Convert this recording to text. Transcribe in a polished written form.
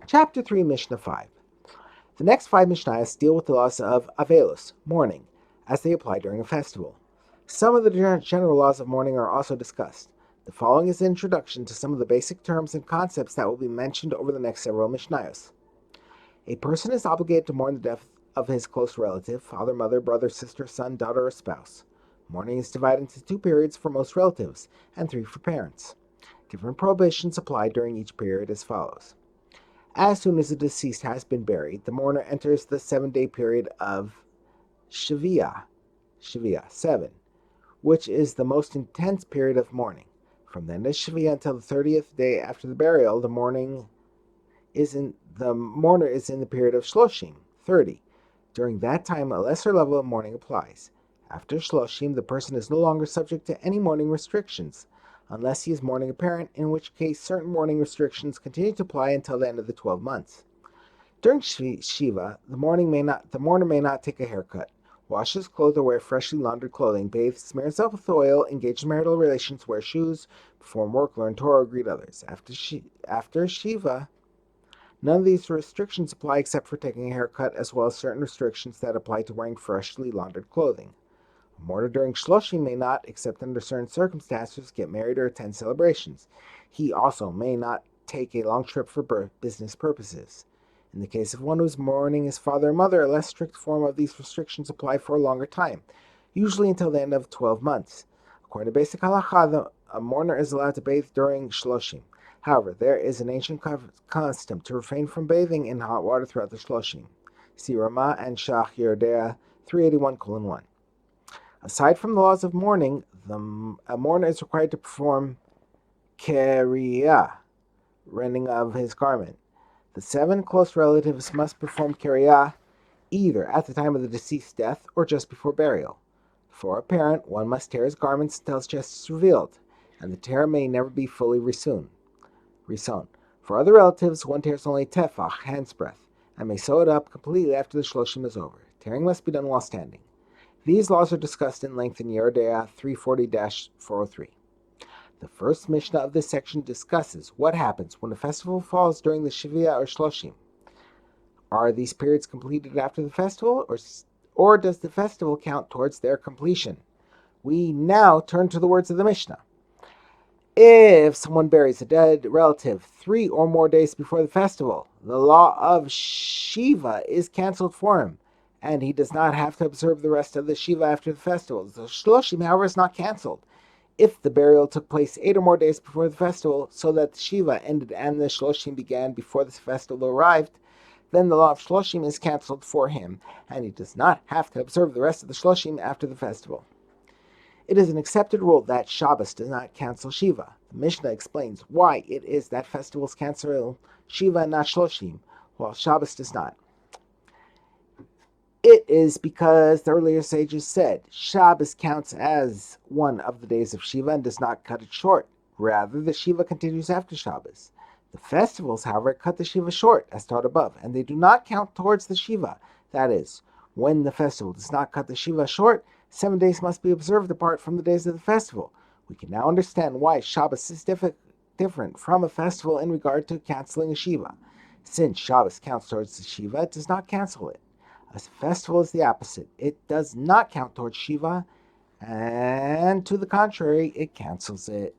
Chapter 3, Mishnah 5. The next 5 Mishnahs deal with the laws of Avelus, mourning, as they apply during a festival. Some of the general laws of mourning are also discussed. The following is an introduction to some of the basic terms and concepts that will be mentioned over the next several Mishnayos. A person is obligated to mourn the death of his close relative, father, mother, brother, sister, son, daughter, or spouse. Mourning is divided into 2 periods for most relatives and 3 for parents. Different prohibitions apply during each period as follows. As soon as the deceased has been buried, the mourner enters the 7-day period of Shivia, 7, which is the most intense period of mourning. From the end of Shivia until the 30th day after the burial, the mourner is in the period of Shloshim, 30. During that time, a lesser level of mourning applies. After Shloshim, the person is no longer subject to any mourning restrictions, unless he is mourning a parent, in which case certain mourning restrictions continue to apply until the end of the 12 months. During Shiva, the mourner may not take a haircut, wash his clothes or wear freshly laundered clothing, bathe, smear himself with oil, engage in marital relations, wear shoes, perform work, learn Torah, or greet others. After Shiva, none of these restrictions apply except for taking a haircut, as well as certain restrictions that apply to wearing freshly laundered clothing. A mourner during Shloshim may not, except under certain circumstances, get married or attend celebrations. He also may not take a long trip for business purposes. In the case of one who is mourning his father or mother, a less strict form of these restrictions apply for a longer time, usually until the end of 12 months. According to basic halacha, a mourner is allowed to bathe during Shloshim. However, there is an ancient custom to refrain from bathing in hot water throughout the Shloshim. See Ramah and Shach Yerdea 381:1. Aside from the laws of mourning, a mourner is required to perform keriyah, rending of his garment. The 7 close relatives must perform keriyah either at the time of the deceased's death or just before burial. For a parent, one must tear his garments until his chest is revealed, and the tear may never be fully resewn. For other relatives, one tears only tefach, hand's breadth, and may sew it up completely after the shloshim is over. Tearing must be done while standing. These laws are discussed in length in Yerdea 340-403. The first Mishnah of this section discusses what happens when a festival falls during the Shivia or Shloshim. Are these periods completed after the festival, or does the festival count towards their completion? We now turn to the words of the Mishnah. If someone buries a dead relative 3 or more days before the festival, the law of Shiva is canceled for him, and he does not have to observe the rest of the Shiva after the festival. The Shloshim, however, is not canceled. If the burial took place 8 or more days before the festival, so that the Shiva ended and the Shloshim began before the festival arrived, then the law of Shloshim is canceled for him, and he does not have to observe the rest of the Shloshim after the festival. It is an accepted rule that Shabbos does not cancel Shiva. The Mishnah explains why it is that festivals cancel Shiva and not Shloshim, while Shabbos does not. It is because the earlier sages said Shabbos counts as one of the days of Shiva and does not cut it short. Rather, the Shiva continues after Shabbos. The festivals, however, cut the Shiva short, as taught above, and they do not count towards the Shiva. That is, when the festival does not cut the Shiva short, 7 days must be observed apart from the days of the festival. We can now understand why Shabbos is different from a festival in regard to canceling a Shiva. Since Shabbos counts towards the Shiva, it does not cancel it. A festival is the opposite. It does not count towards Shiva, and to the contrary, it cancels it.